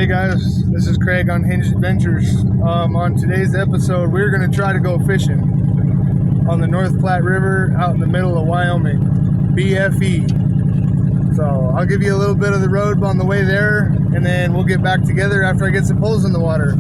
Hey guys, this is Craig on Hinged Adventures. On today's episode, we're going to try to go fishing on the North Platte River out in the middle of Wyoming, BFE. So I'll give you a little bit of the road on the way there, and then we'll get back together after I get some poles in the water.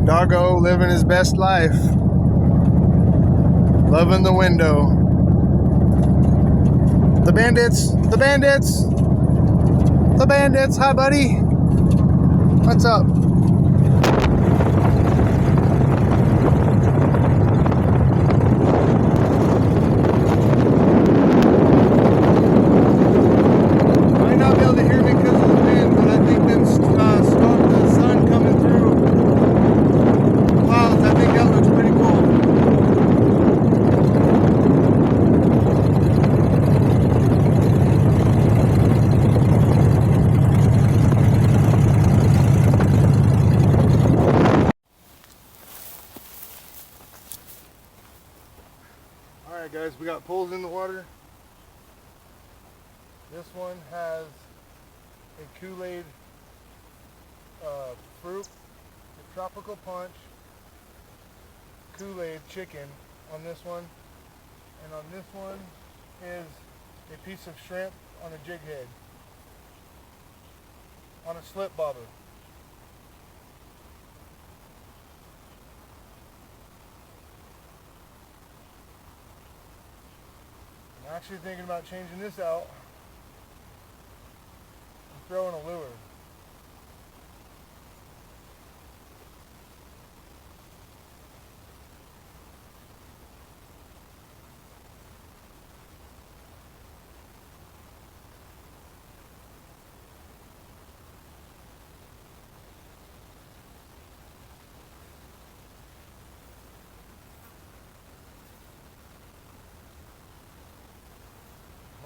Doggo living his best life, loving the window. The bandits, the bandits, the bandits. Hi, buddy. What's up? Might not be able to hear me because of the wind, but I think them stalked the sun coming through. I think that looks pretty cool. Alright guys, we got poles in the water. This one has a Kool-Aid fruit, a tropical punch, Kool-Aid chicken on this one, and on this one is a piece of shrimp on a jig head on a slip bobber. I'm actually thinking about changing this out and throwing a lure.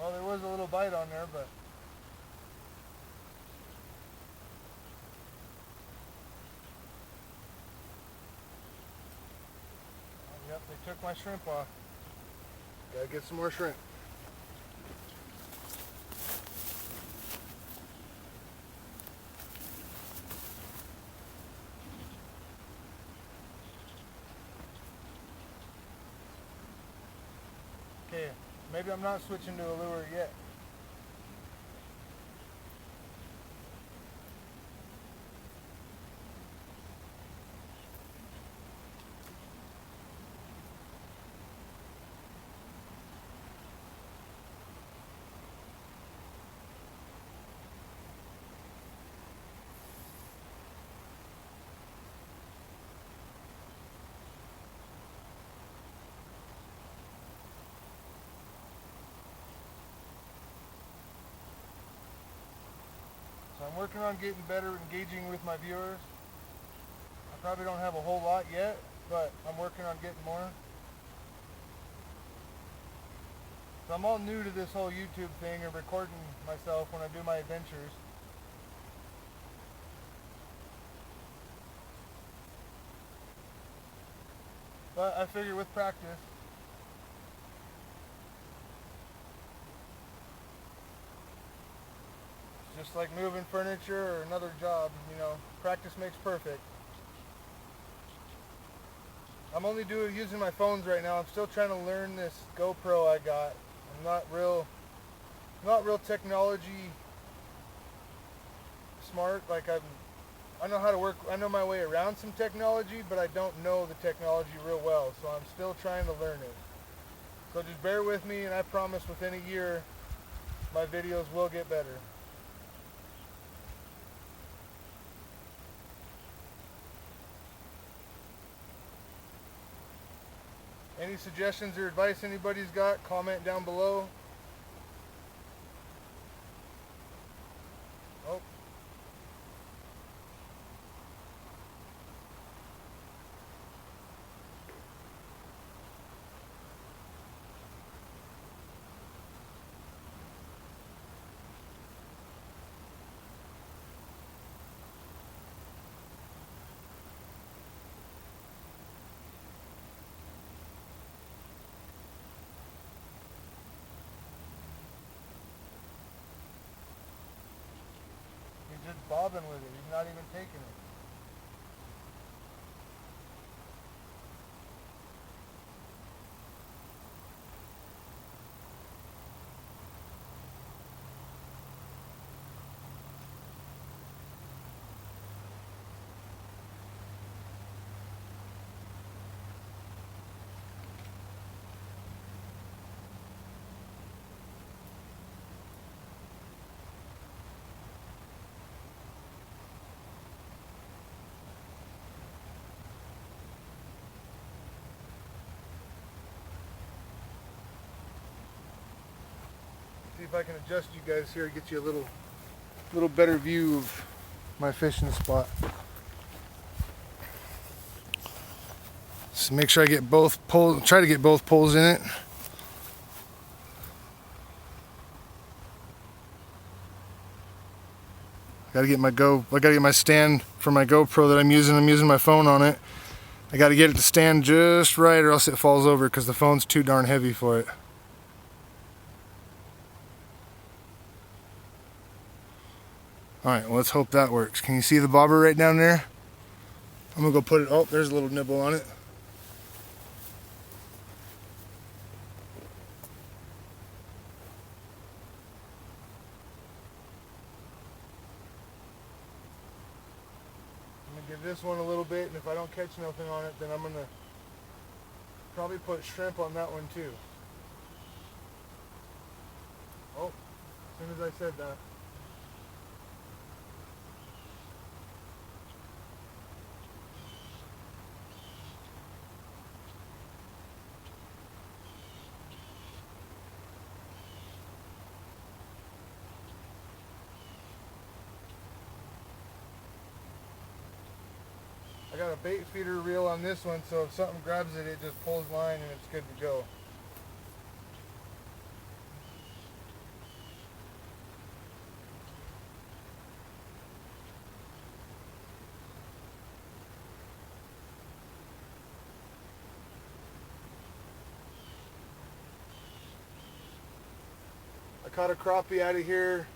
Well, there was a little bite on there, but yep, they took my shrimp off. Gotta get some more shrimp. Okay, maybe I'm not switching to a lure yet. I'm working on getting better engaging with my viewers. I probably don't have a whole lot yet, but I'm working on getting more. So I'm all new to this whole YouTube thing and recording myself when I do my adventures. But I figure with practice, just like moving furniture or another job, you know, practice makes perfect. I'm only using my phones right now. I'm still trying to learn this GoPro I got. I'm not real technology smart. Like I know how to work. I know my way around some technology, but I don't know the technology real well. So I'm still trying to learn it. So just bear with me, and I promise within a year my videos will get better. Any suggestions or advice anybody's got, comment down below. Oh. He's just bobbing with it. He's not even taking it. See if I can adjust you guys here, get you a little better view of my fishing spot. So make sure I get both poles, try to get both poles in it. I gotta get my stand for my GoPro that I'm using my phone on it. I gotta get it to stand just right or else it falls over because the phone's too darn heavy for it. Alright, well, let's hope that works. Can you see the bobber right down there? I'm gonna go put it, oh, there's a little nibble on it. I'm gonna give this one a little bit, and if I don't catch nothing on it, then I'm gonna probably put shrimp on that one too. Oh, as soon as I said that. I got a bait feeder reel on this one, so if something grabs it, it just pulls line and it's good to go. I caught a crappie out of here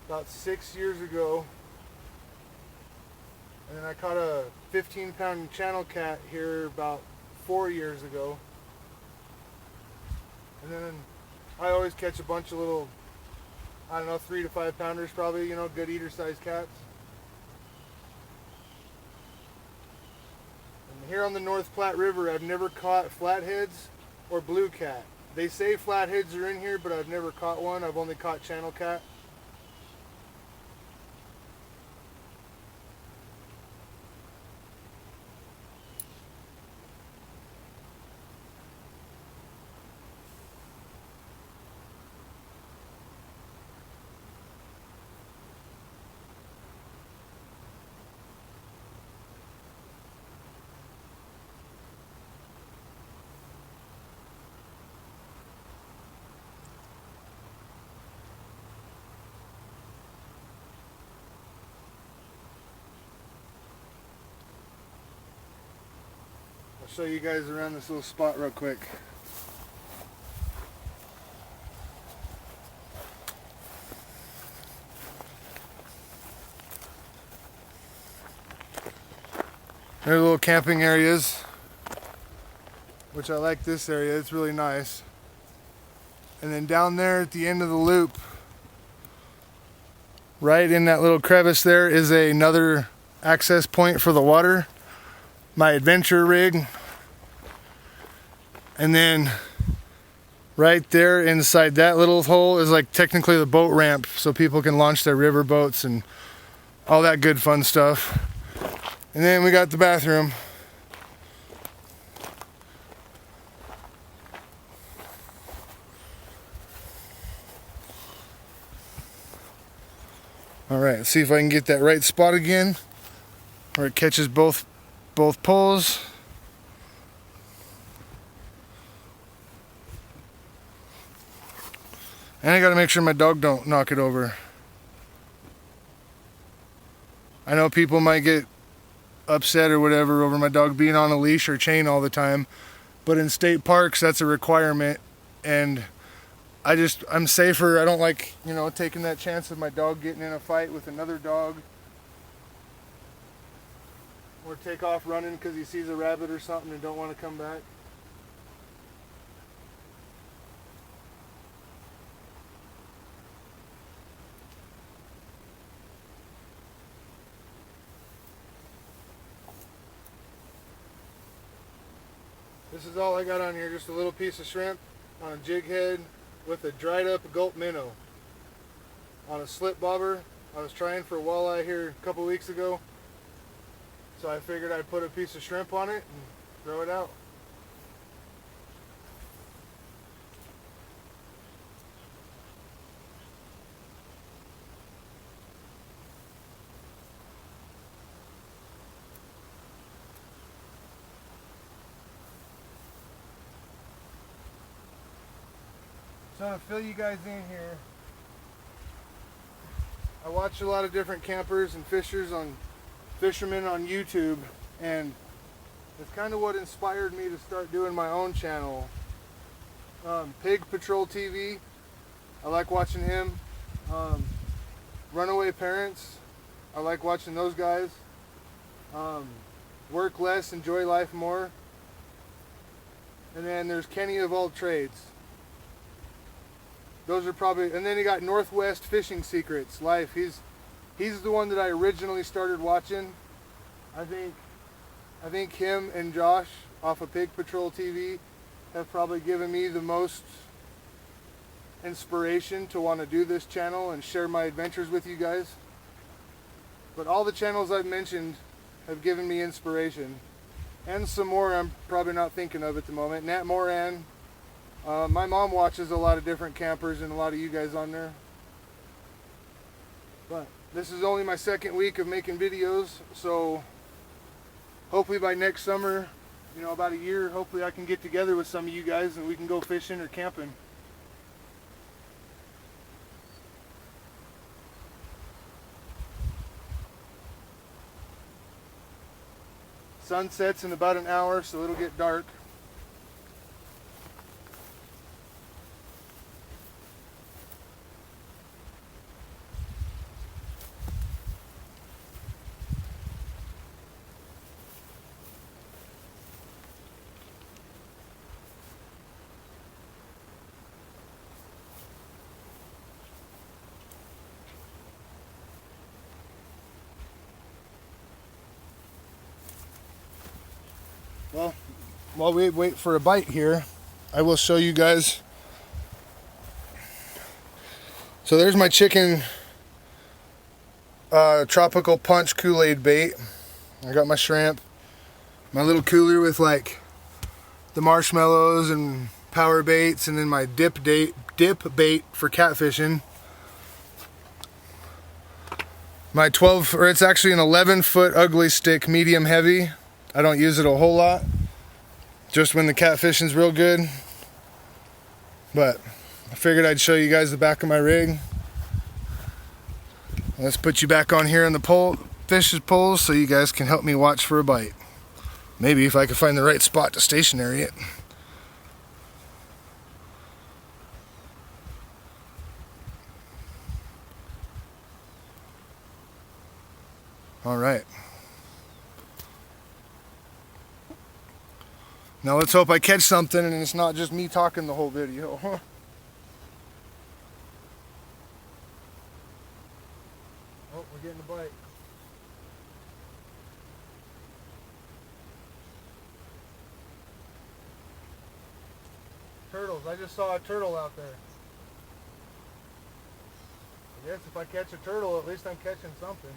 about 6 years ago. And then I caught a 15-pound channel cat here about 4 years ago. And then I always catch a bunch of little, I don't know, 3 to 5 pounders probably, you know, good eater sized cats. And here on the North Platte River, I've never caught flatheads or blue cat. They say flatheads are in here, but I've never caught one. I've only caught channel cat. Show you guys around this little spot real quick. There are little camping areas, which I like this area, it's really nice. And then down there at the end of the loop, right in that little crevice there, is another access point for the water. My adventure rig. And then right there inside that little hole is like technically the boat ramp, so people can launch their river boats and all that good fun stuff. And then we got the bathroom. All right, let's see if I can get that right spot again, where it catches both poles. And I gotta make sure my dog don't knock it over. I know people might get upset or whatever over my dog being on a leash or chain all the time, but in state parks that's a requirement, and I'm safer. I don't like, you know, taking that chance of my dog getting in a fight with another dog, or take off running because he sees a rabbit or something and don't want to come back. This is all I got on here, just a little piece of shrimp on a jig head with a dried up gulp minnow on a slip bobber. I was trying for a walleye here a couple weeks ago, so I figured I'd put a piece of shrimp on it and throw it out. So to fill you guys in here, I watch a lot of different campers and fishermen on YouTube, and it's kind of what inspired me to start doing my own channel. Pig Patrol TV, I like watching him. Runaway Parents, I like watching those guys. Work Less, Enjoy Life More. And then there's Kenny of All Trades. Those are probably, and then you got Northwest Fishing Secrets Life. He's the one that I originally started watching. I think him and Josh off of Pig Patrol TV have probably given me the most inspiration to want to do this channel and share my adventures with you guys. But all the channels I've mentioned have given me inspiration, and some more I'm probably not thinking of at the moment. Nat Moran. My mom watches a lot of different campers and a lot of you guys on there. But this is only my second week of making videos, so hopefully by next summer, you know, about a year, hopefully I can get together with some of you guys and we can go fishing or camping. Sun sets in about an hour, so it'll get dark. Well, while we wait for a bite here, I will show you guys. So there's my chicken tropical punch Kool-Aid bait. I got my shrimp, my little cooler with like the marshmallows and power baits, and then my dip bait for catfishing. My it's actually an 11-foot ugly stick, medium heavy. I don't use it a whole lot, just when the catfishing's real good. But I figured I'd show you guys the back of my rig. Let's put you back on here on the fish's poles so you guys can help me watch for a bite. Maybe if I can find the right spot to stationary it. All right. Now let's hope I catch something and it's not just me talking the whole video. Oh, we're getting a bite. Turtles. I just saw a turtle out there. I guess if I catch a turtle, at least I'm catching something.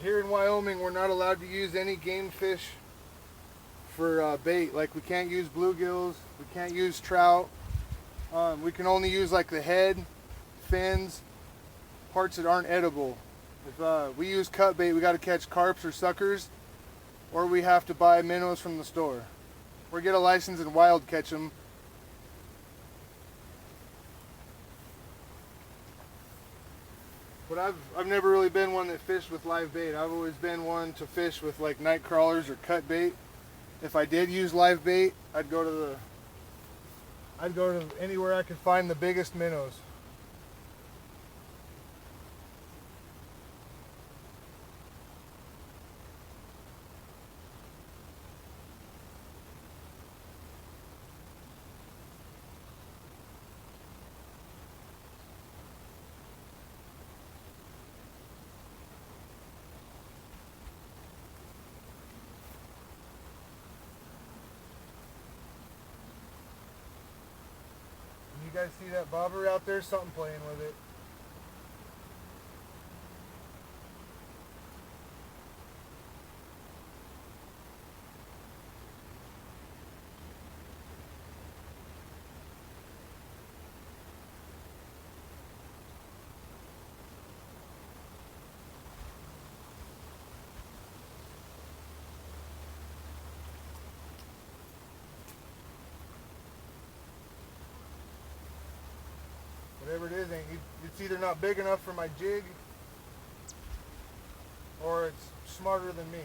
Here in Wyoming, we're not allowed to use any game fish for bait. Like, we can't use bluegills, we can't use trout. We can only use like the head, fins, parts that aren't edible. If we use cut bait, we got to catch carps or suckers, or we have to buy minnows from the store, or get a license and wild catch them. But I've never really been one that fished with live bait. I've always been one to fish with like night crawlers or cut bait. If I did use live bait, I'd go to anywhere I could find the biggest minnows. You guys see that bobber out there? Something playing with it. Whatever it is, it's either not big enough for my jig, or it's smarter than me.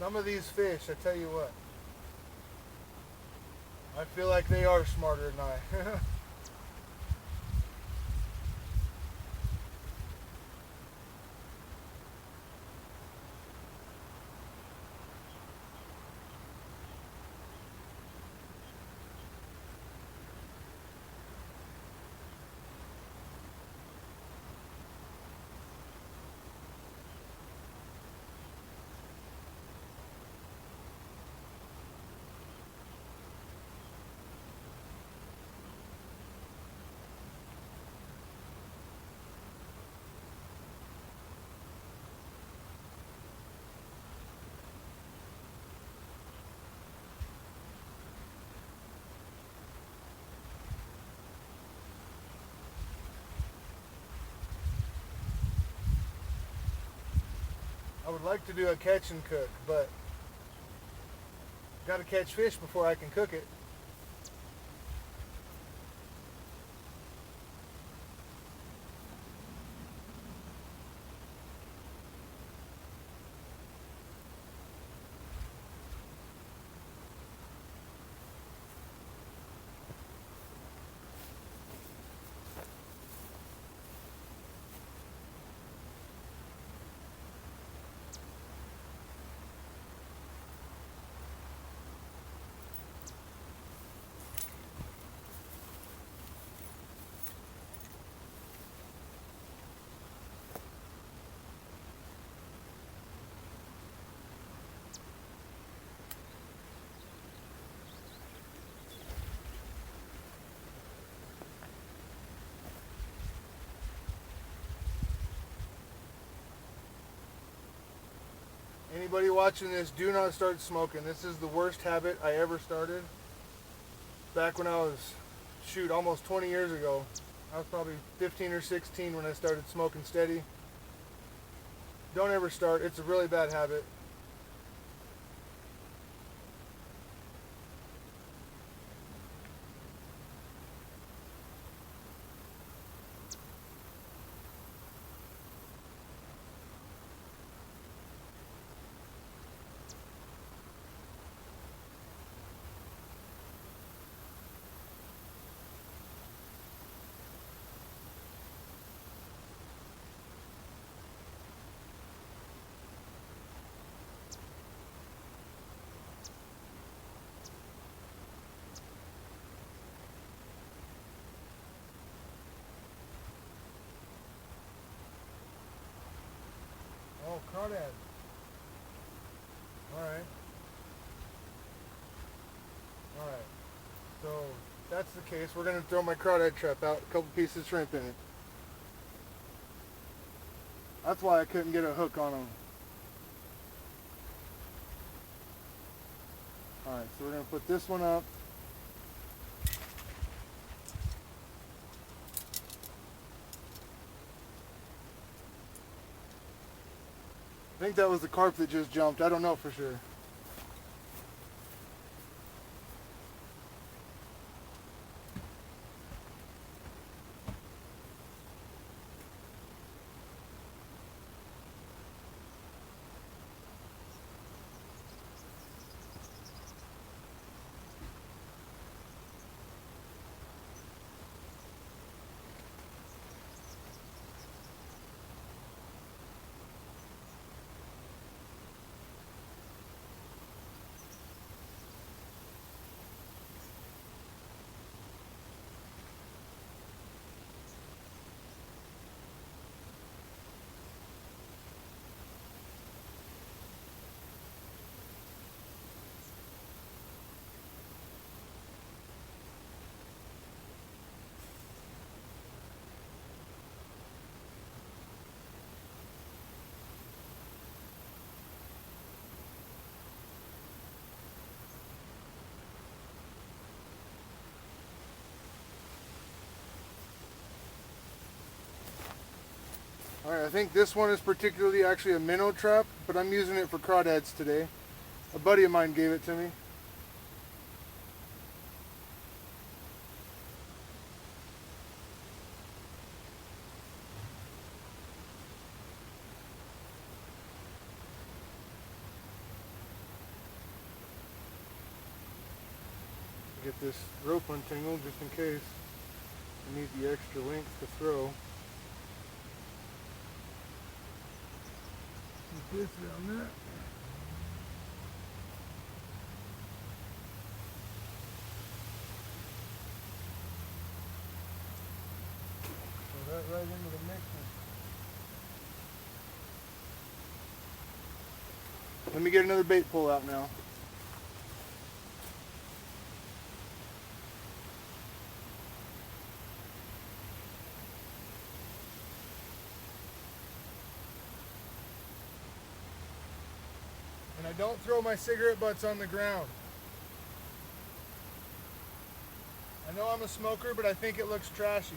Some of these fish, I tell you what, I feel like they are smarter than I. I would like to do a catch and cook, but got to catch fish before I can cook it. Anybody watching this, do not start smoking. This is the worst habit I ever started. Back when I was, shoot, almost 20 years ago. I was probably 15 or 16 when I started smoking steady. Don't ever start. It's a really bad habit. crawdad. Alright. Alright. So that's the case. We're going to throw my crawdad trap out, a couple pieces of shrimp in it. That's why I couldn't get a hook on them. Alright, so we're going to put this one up. I think that was the carp that just jumped. I don't know for sure. Alright, I think this one is particularly actually a minnow trap, but I'm using it for crawdads today. A buddy of mine gave it to me. Get this rope untangled just in case I need the extra length to throw. Put this around that. Throw that right into the mixer. Let me get another bait pull out now. And I don't throw my cigarette butts on the ground. I know I'm a smoker, but I think it looks trashy.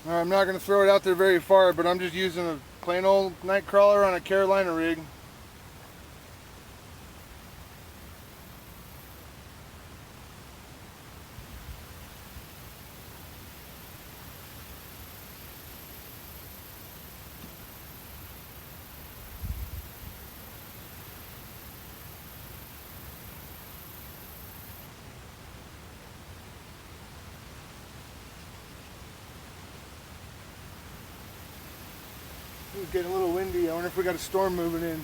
Alright, I'm not going to throw it out there very far, but I'm just using a plain old night crawler on a Carolina rig. Ooh, It's getting a little windy. I wonder if we got a storm moving in.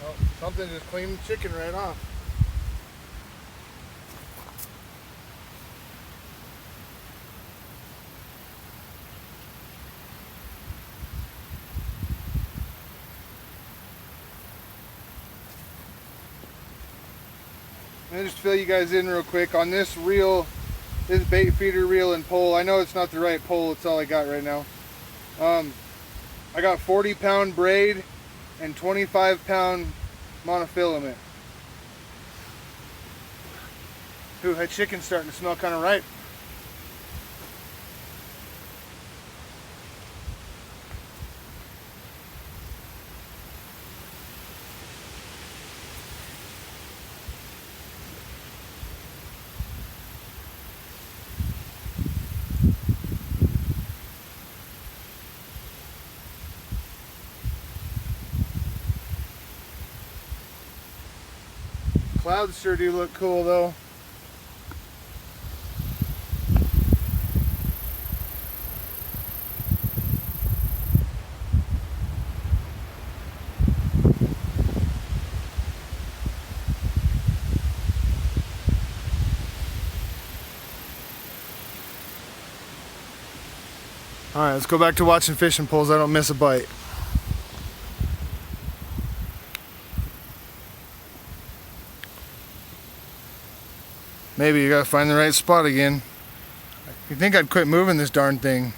Oh, something just cleaned the chicken right off. And just fill you guys in real quick on this reel, this bait feeder reel and pole. I know it's not the right pole, it's all I got right now. I got 40-pound braid and 25-pound monofilament. Ooh, that chicken's starting to smell kind of ripe. Clouds sure do look cool though. Alright, let's go back to watching fishing poles. I don't miss a bite. Maybe you gotta find the right spot again. You think I'd quit moving this darn thing?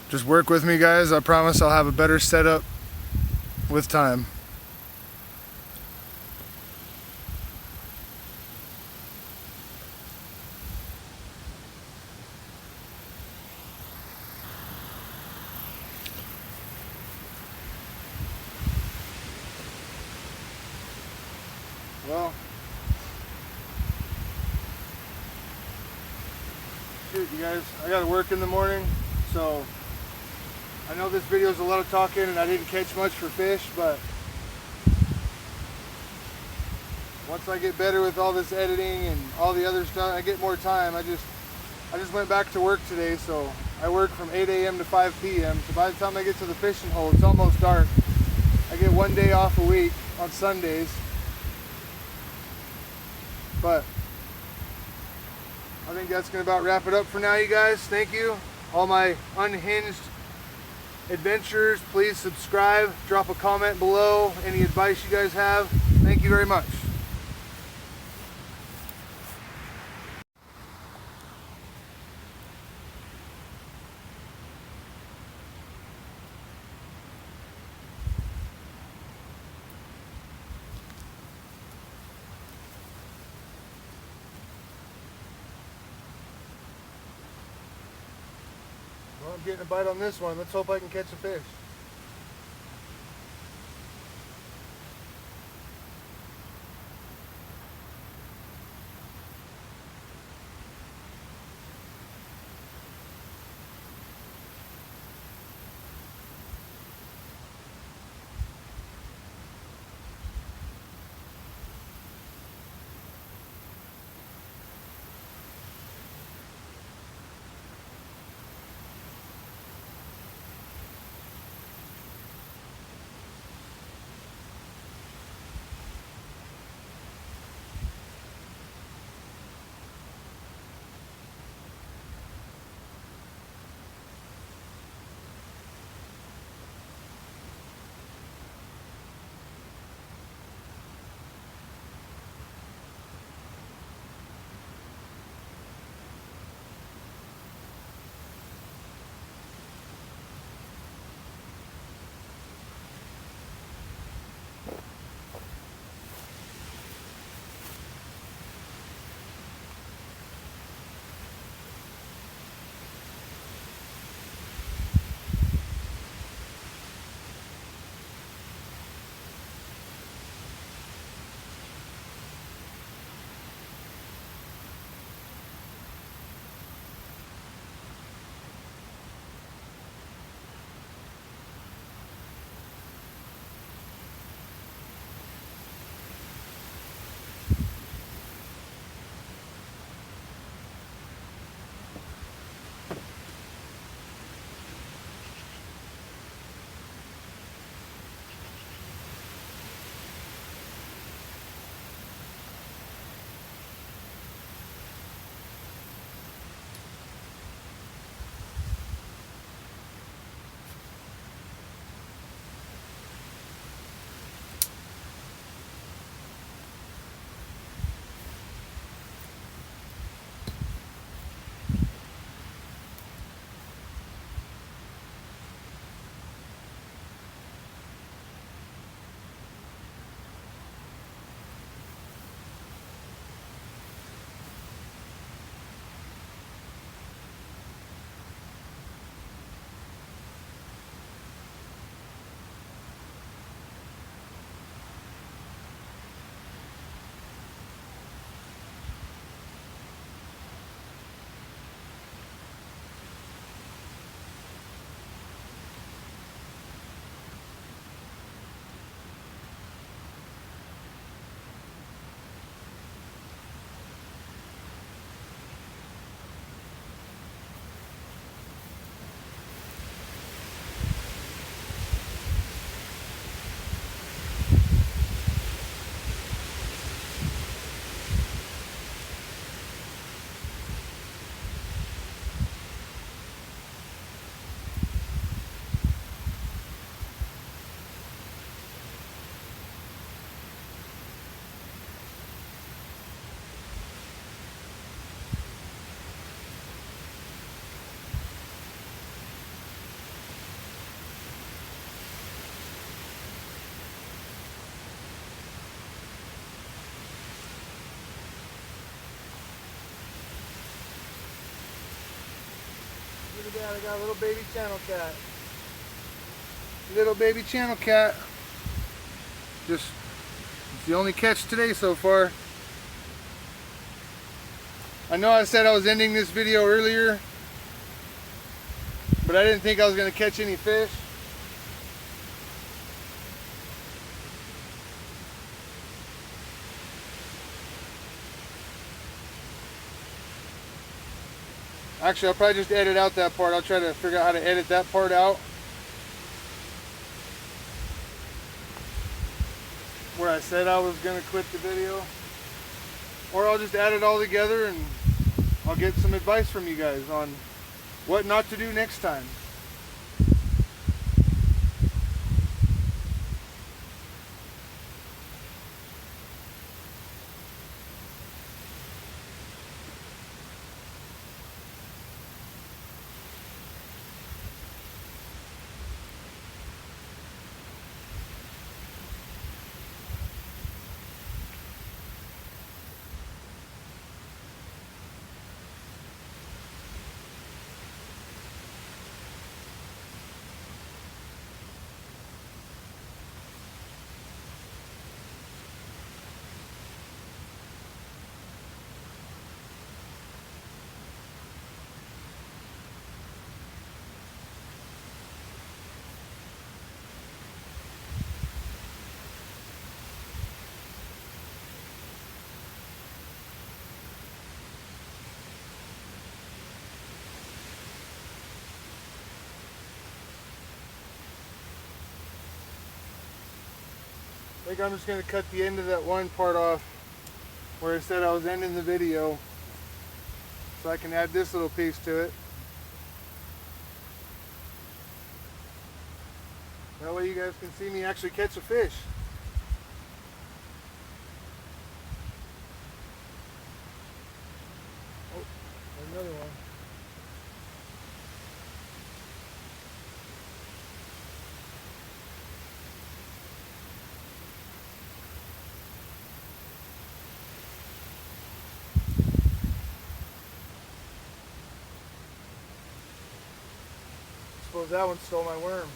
Just work with me, guys. I promise I'll have a better setup with time. Well, shoot, you guys, I gotta work in the morning, so I know this video is a lot of talking and I didn't catch much for fish, but once I get better with all this editing and all the other stuff, I get more time. I just went back to work today, so I work from 8 a.m. to 5 p.m. So by the time I get to the fishing hole, it's almost dark. I get one day off a week on Sundays. But I think that's going to about wrap it up for now, you guys. Thank you. All my unhinged adventurers, please subscribe, drop a comment below, any advice you guys have. Thank you very much. Well, I'm getting a bite on this one. Let's hope I can catch a fish. that? I got a little baby channel cat. Little baby channel cat. Just, it's the only catch today so far. I know I said I was ending this video earlier, but I didn't think I was going to catch any fish. Actually, I'll probably just edit out that part. I'll try to figure out how to edit that part out, where I said I was going to quit the video. Or I'll just add it all together and I'll get some advice from you guys on what not to do next time. I think I'm just going to cut the end of that one part off where I said I was ending the video, so I can add this little piece to it. That way you guys can see me actually catch a fish. Oh, there's another one. Suppose that one stole my worm.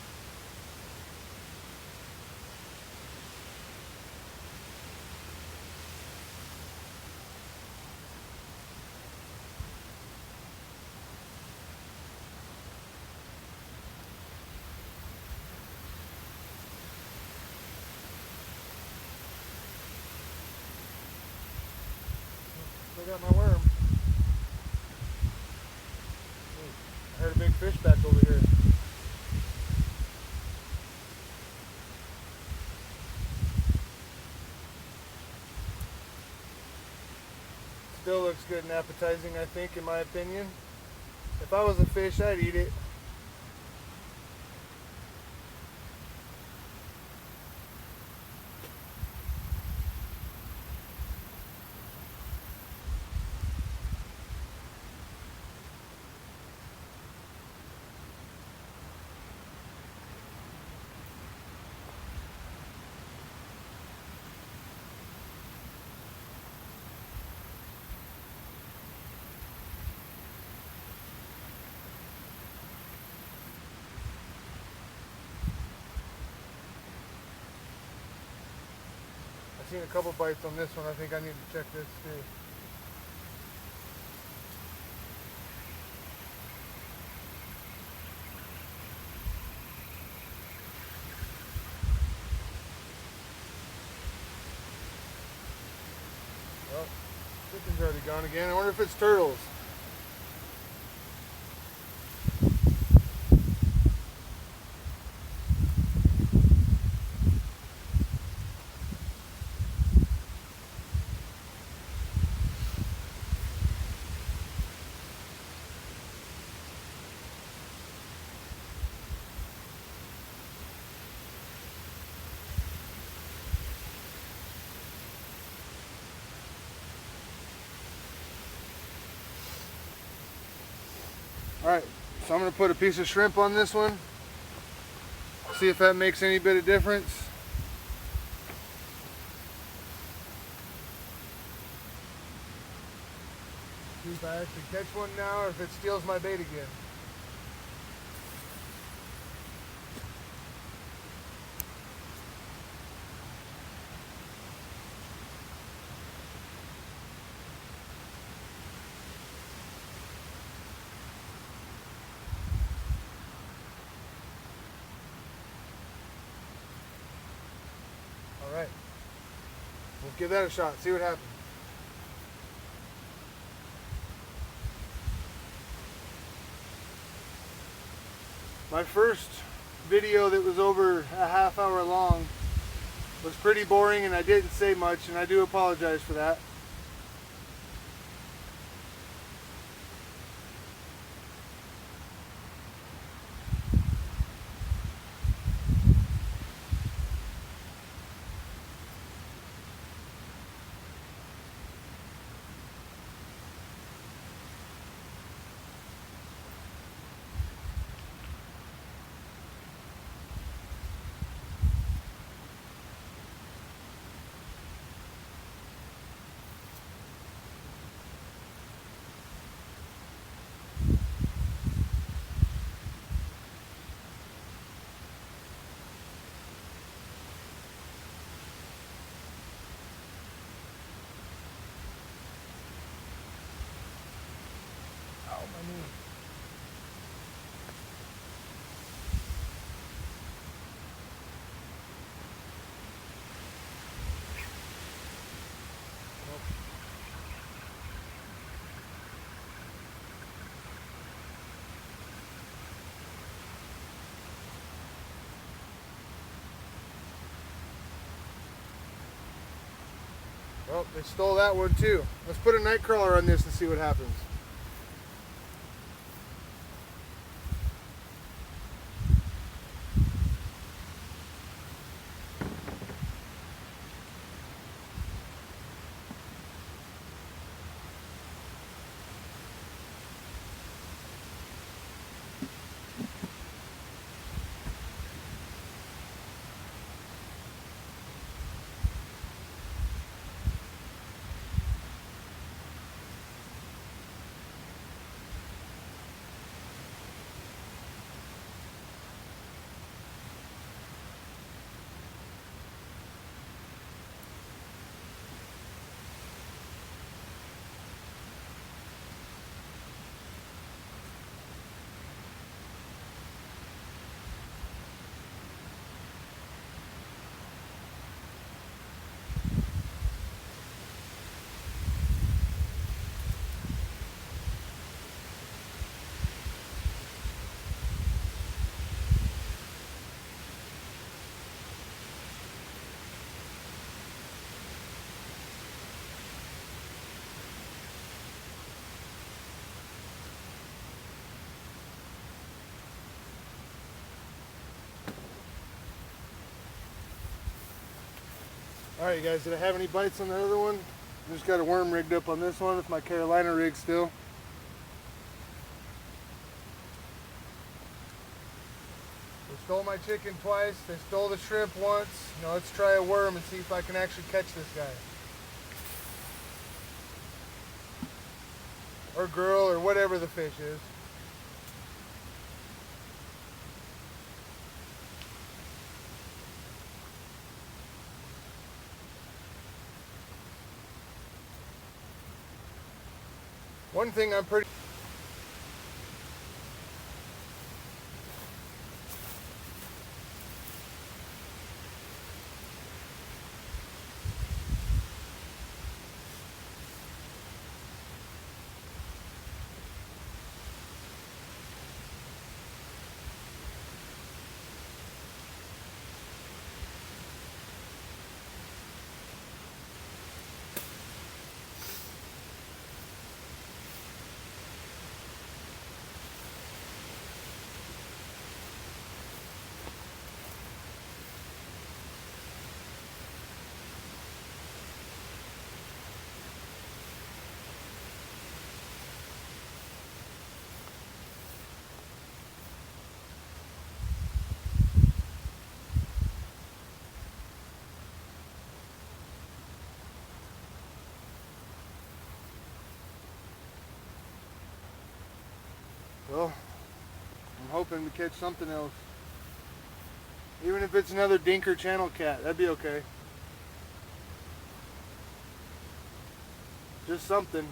Still got my worm. I heard a big fish back over here. Still looks good and appetizing, I think, in my opinion. If I was a fish, I'd eat it. I've seen a couple bites on this one. I think I need to check this too. Well, chicken's already gone again. I wonder if it's turtles. Alright, so I'm going to put a piece of shrimp on this one. See if that makes any bit of difference. See if I actually catch one now or if it steals my bait again. Alright. We'll give that a shot, see what happens. My first video that was over a half hour long was pretty boring and I didn't say much, and I do apologize for that. Well, they stole that one too. Let's put a night crawler on this and see what happens. Alright you guys, did I have any bites on the other one? I just got a worm rigged up on this one with my Carolina rig still. They stole my chicken twice, they stole the shrimp once. Now let's try a worm and see if I can actually catch this guy. Or girl, or whatever the fish is. One thing I'm pretty... Well, I'm hoping to catch something else. Even if it's another dinker channel cat, that'd be okay. Just something.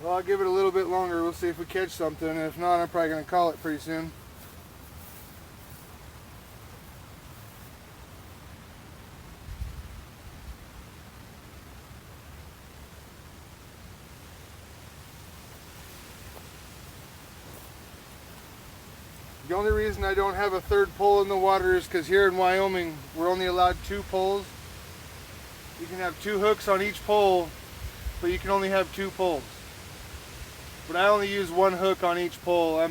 Well, I'll give it a little bit longer. We'll see if we catch something. And if not, I'm probably going to call it pretty soon. The only reason I don't have a third pole in the water is because here in Wyoming, we're only allowed 2 poles. You can have 2 hooks on each pole, but you can only have 2 poles. But I only use 1 hook on each pole.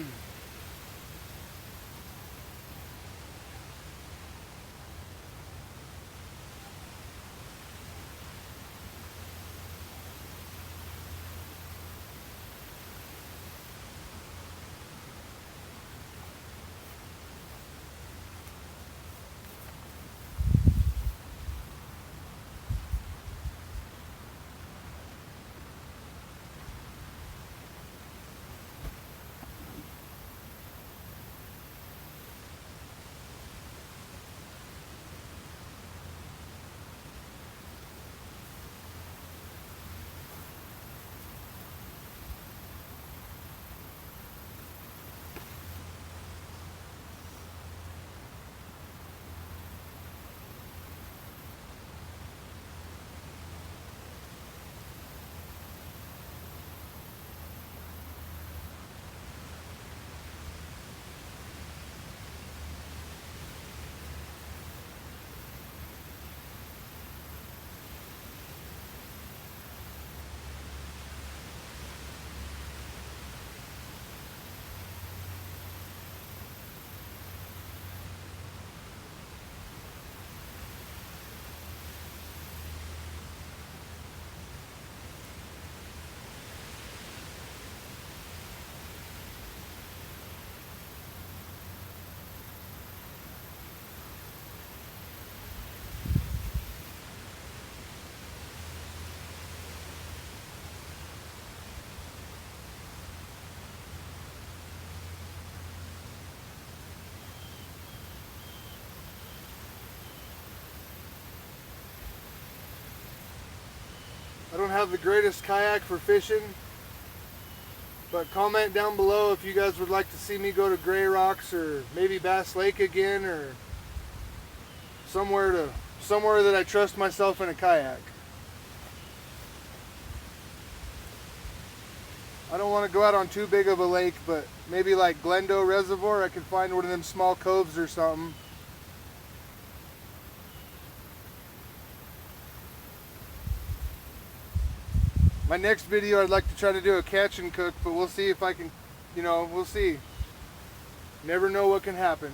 I don't have the greatest kayak for fishing, but comment down below if you guys would like to see me go to Gray Rocks or maybe Bass Lake again, or somewhere that I trust myself in a kayak. I don't want to go out on too big of a lake, but maybe like Glendo Reservoir, I can find one of them small coves or something. My next video, I'd like to try to do a catch and cook, but we'll see if I can, we'll see. Never know what can happen.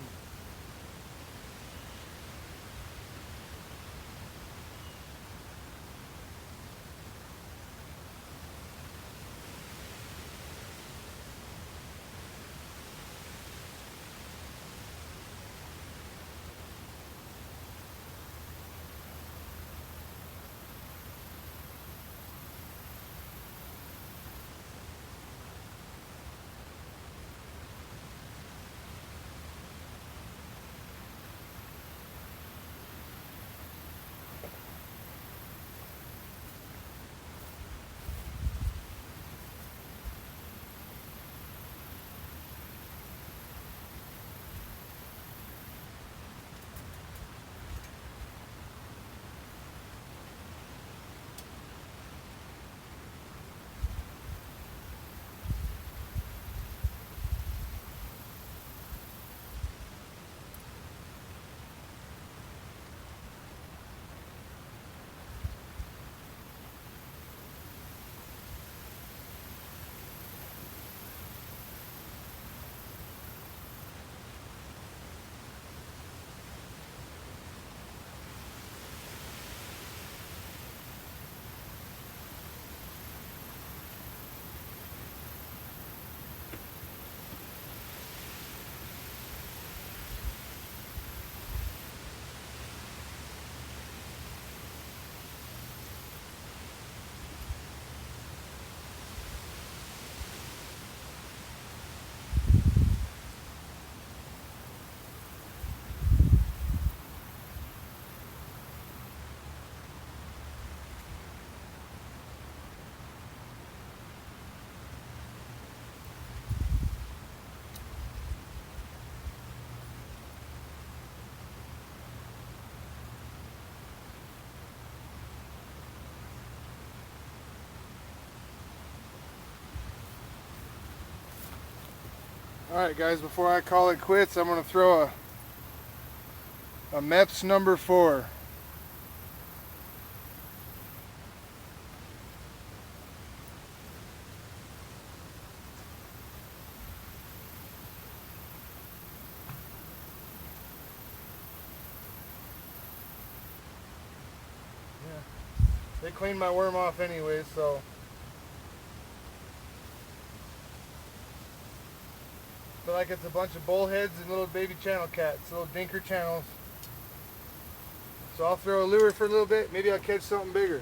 Alright guys, before I call it quits, I'm going to throw a MEPS number 4. They cleaned my worm off anyways, so I feel like it's a bunch of bullheads and little baby channel cats, little dinker channels. So I'll throw a lure for a little bit, maybe I'll catch something bigger.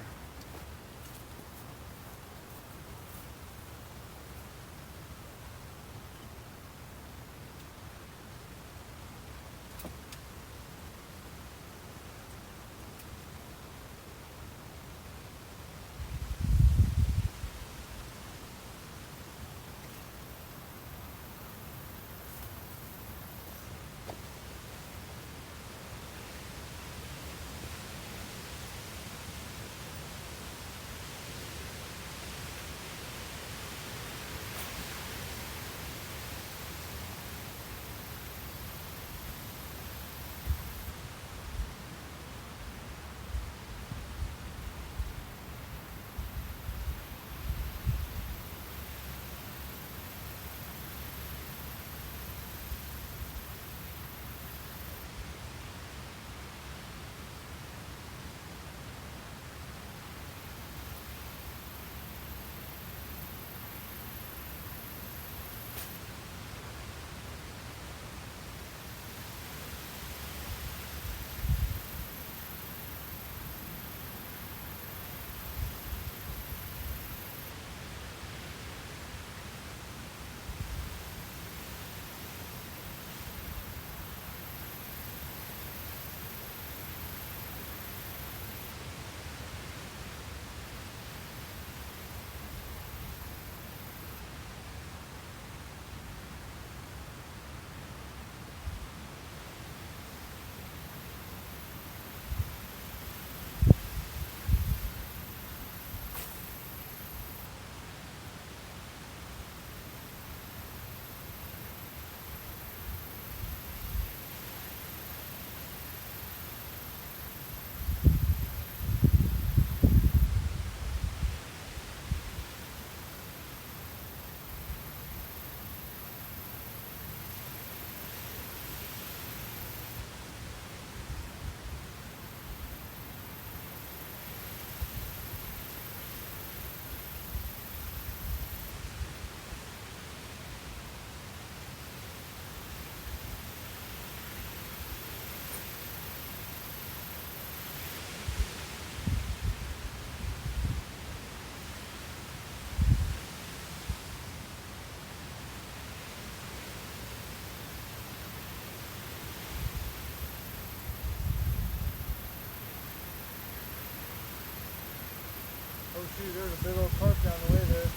Oh shoot, there's a big old carp down the way there.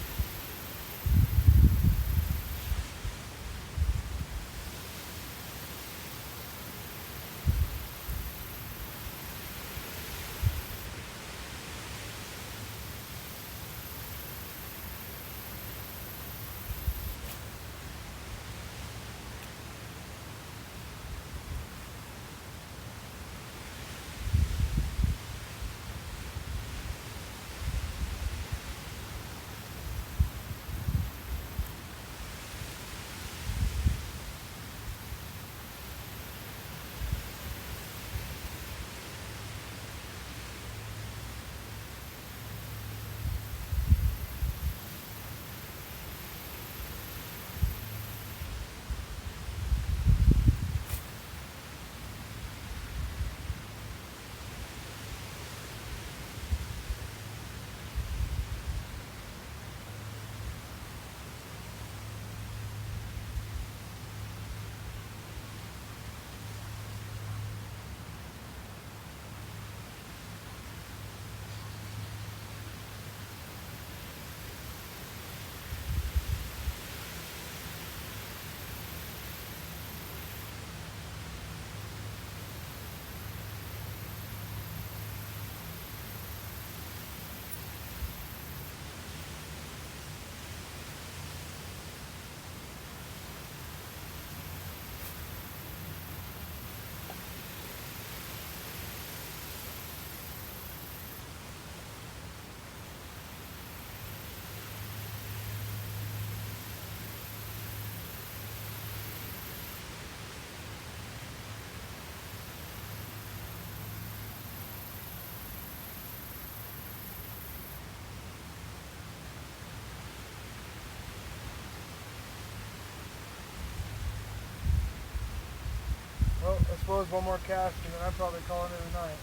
suppose one more cast and then I'm probably calling it a night.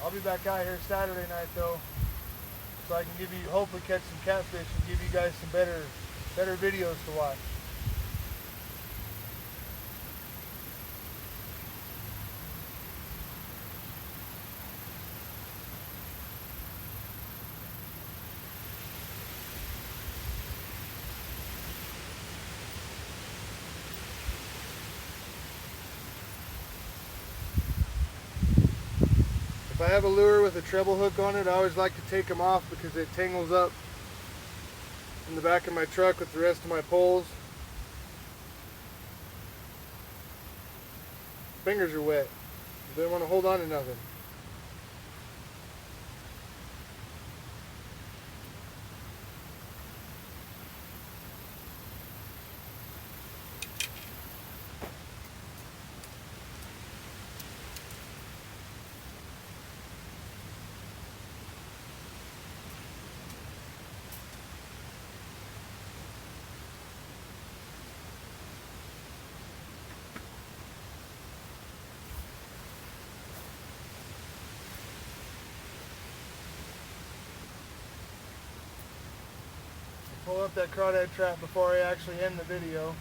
I'll be back out here Saturday night though, so I can give you, hopefully catch some catfish and give you guys some better videos to watch. If I have a lure with a treble hook on it, I always like to take them off because it tangles up in the back of my truck with the rest of my poles. Fingers are wet. You don't want to hold on to nothing. Pull up that crawdad trap before I actually end the video.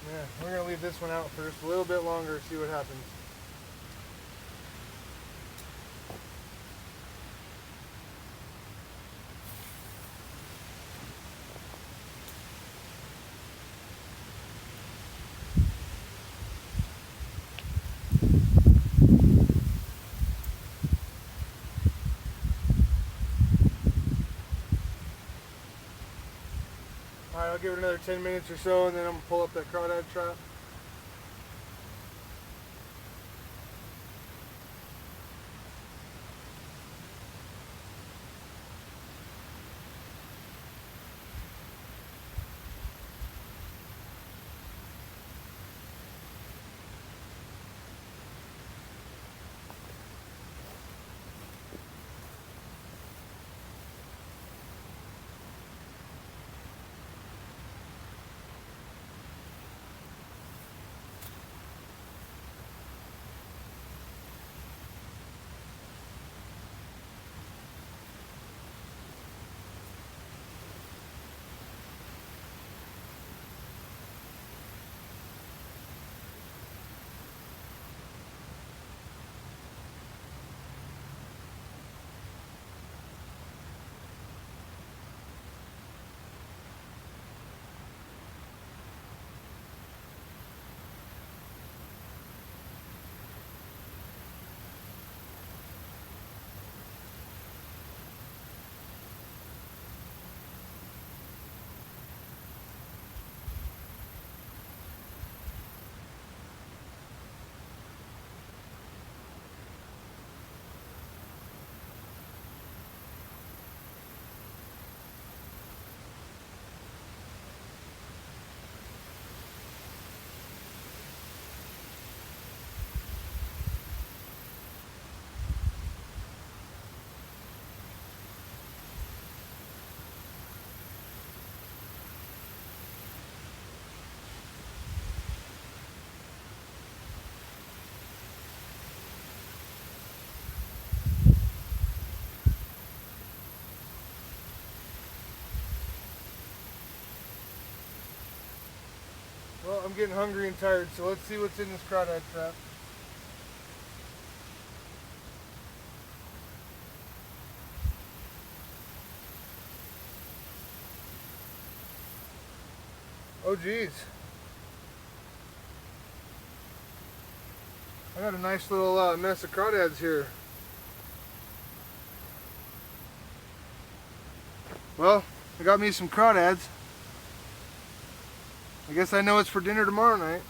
Yeah, we're going to leave this one out for just a little bit longer, see what happens. Alright, I'll give it another 10 minutes or so and then I'm going to pull up that crawdad trap. Well, I'm getting hungry and tired, so let's see what's in this crawdad trap. Oh geez. I got a nice little mess of crawdads here. Well, I got me some crawdads. I guess I know it's for dinner tomorrow night.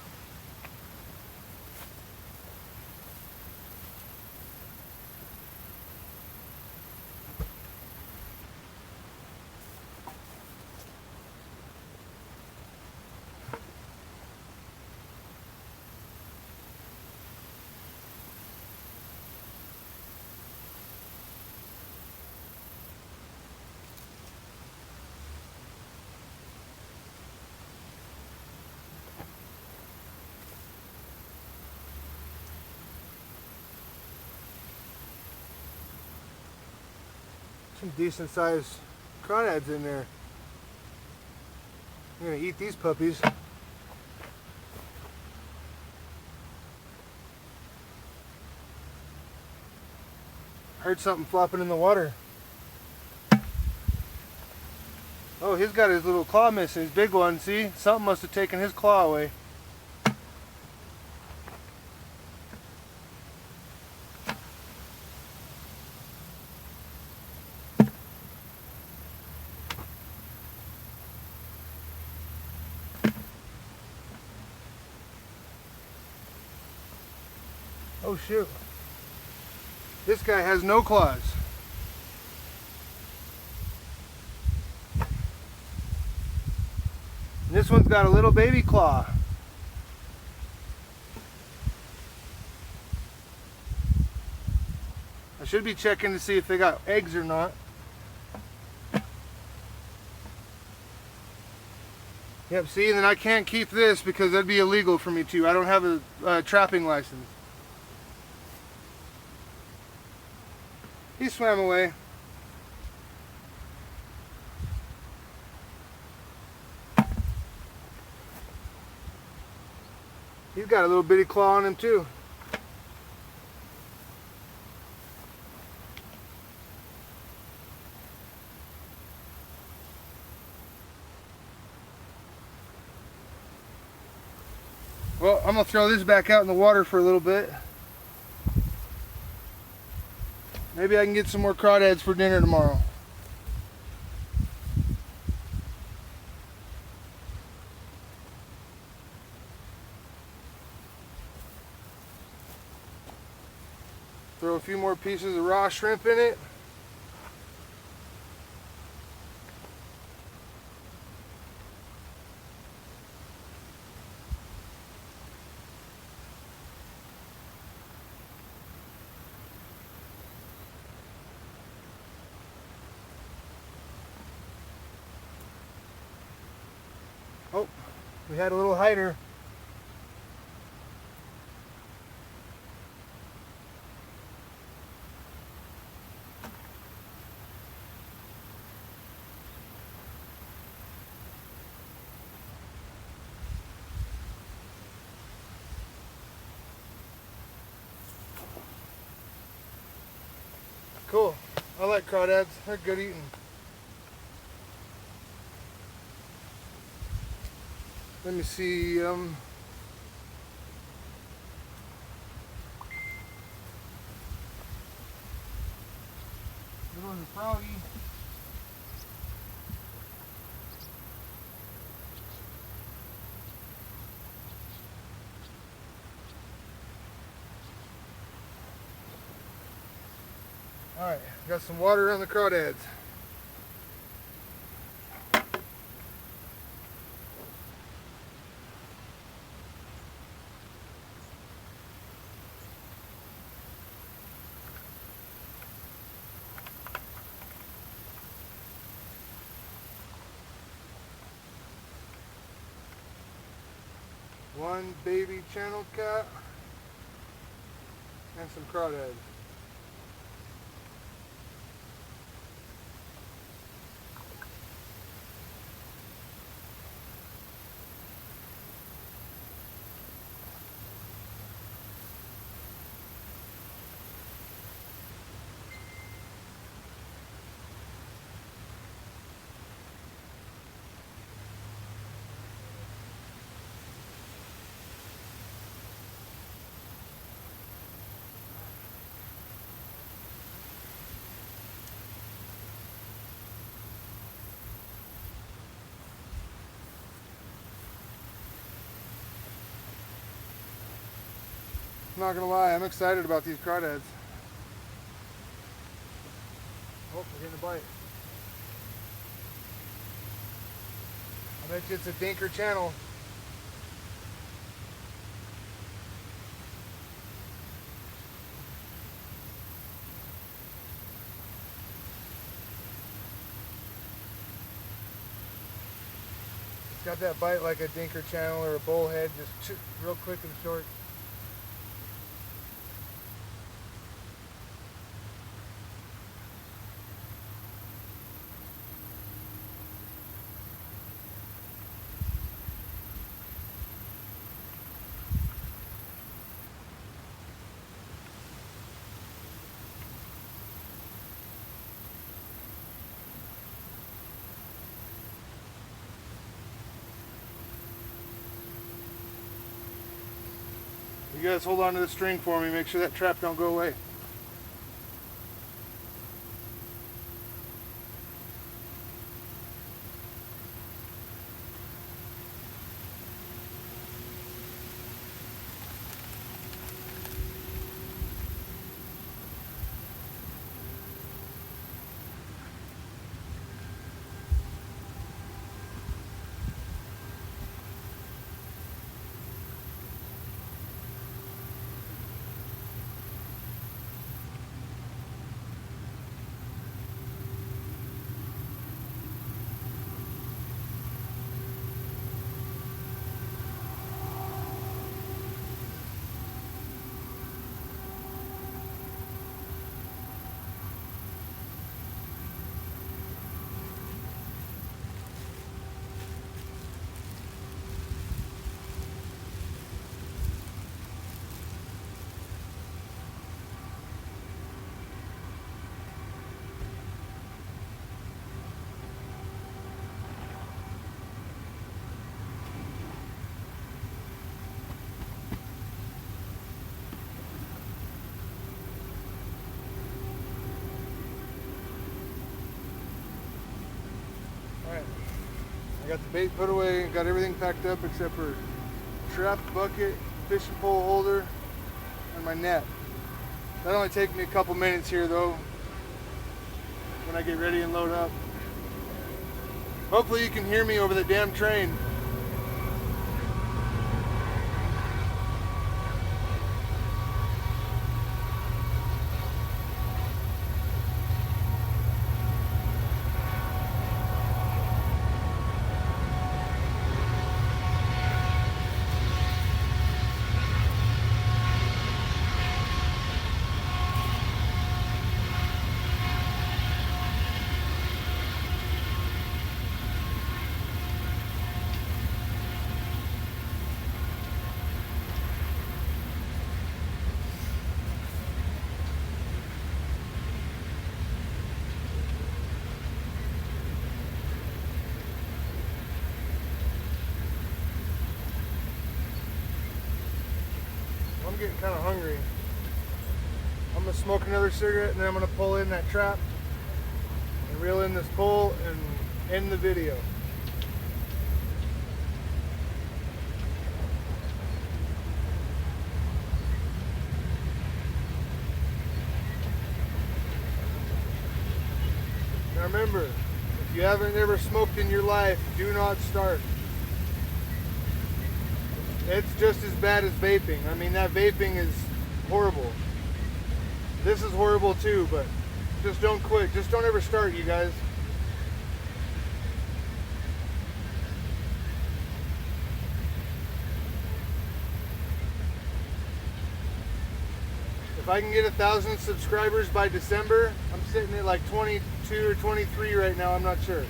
Some decent sized crawdads in there. I'm gonna eat these puppies. Heard something flopping in the water. Oh, he's got his little claw missing, his big one. See? Something must have taken his claw away. Oh shoot. This guy has no claws. And this one's got a little baby claw. I should be checking to see if they got eggs or not. Yep, see, and then I can't keep this because that'd be illegal for me too. I don't have a trapping license. He swam away. He's got a little bitty claw on him too. Well, I'm gonna throw this back out in the water for a little bit. Maybe I can get some more crawdads for dinner tomorrow. Throw a few more pieces of raw shrimp in it. Oh, we had a little hider. Cool. I like crawdads. They're good eating. Let me see. Good one, froggy. All right, got some water on the crawdads. One baby channel cat and some crawdads. I'm not gonna lie, I'm excited about these crawdads. Oh, we're getting a bite. I bet you it's a dinker channel. It's got that bite like a dinker channel or a bullhead, just real quick and short. You guys hold on to the string for me, make sure that trap don't go away. Alright, I got the bait put away, got everything packed up except for trap, bucket, fishing pole holder, and my net. That'll only take me a couple minutes here though, when I get ready and load up. Hopefully you can hear me over the damn train. I'm getting kind of hungry. I'm gonna smoke another cigarette and then I'm gonna pull in that trap and reel in this pole and end the video. Now remember, if you haven't ever smoked in your life, do not start. It's just as bad as vaping. I mean, that vaping is horrible. This is horrible too, but just don't quit. Just don't ever start, you guys. If I can get 1,000 subscribers by December, I'm sitting at like 22 or 23 right now, I'm not sure.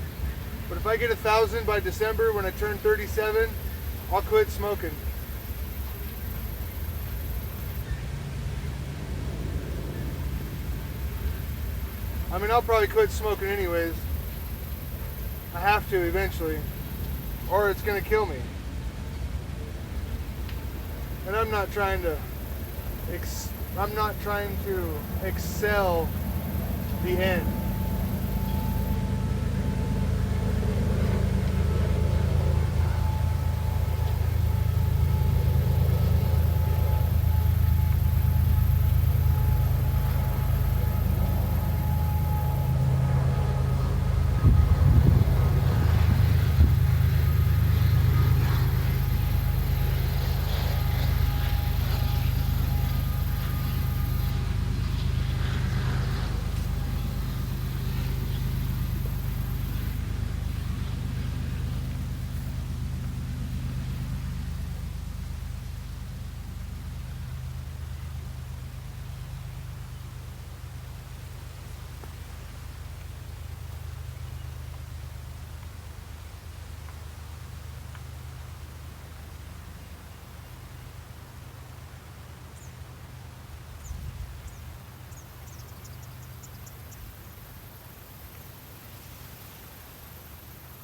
But if I get 1,000 by December when I turn 37, I'll quit smoking. I mean, I'll probably quit smoking anyways. I have to eventually, or it's gonna kill me. And I'm not trying to excel the end.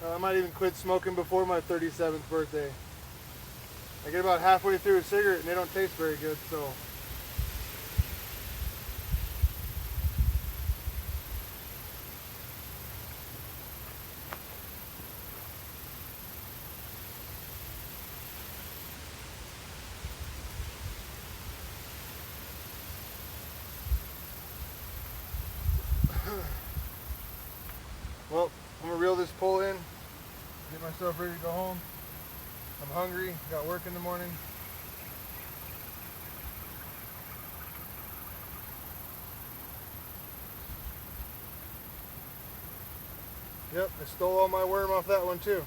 I might even quit smoking before my 37th birthday. I get about halfway through a cigarette and they don't taste very good, so. Well, I'm gonna reel this pole in, get myself ready to go home. I'm hungry, got work in the morning. Yep, I stole all my worm off that one too.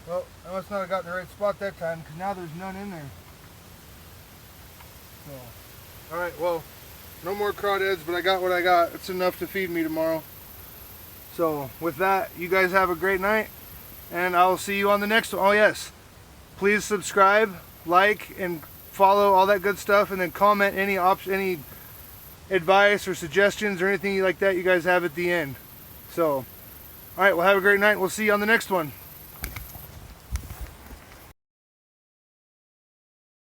Well, I must not have got in the right spot that time because now there's none in there. So, alright, well, no more crawdads, but I got what I got. It's enough to feed me tomorrow. So, with that, you guys have a great night, and I'll see you on the next one. Oh, yes, please subscribe, like, and follow, all that good stuff, and then comment any advice or suggestions or anything like that you guys have at the end. So, alright, well, have a great night. We'll see you on the next one.